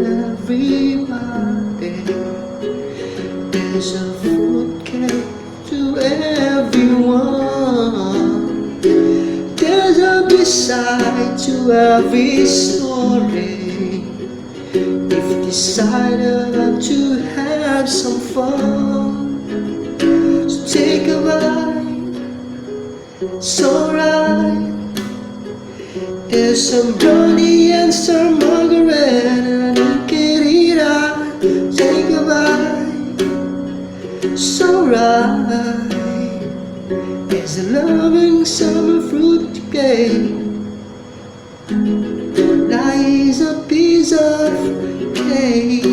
everybody. There's a fruitcake to everyone. There's a B-side to every story. If you decided to have some fun, so take a bite, it's alright. There's some brandy and some margaret, and you can eat out. Take a bite, it's alright. There's a loving summer fruit cake. That is a piece of cake.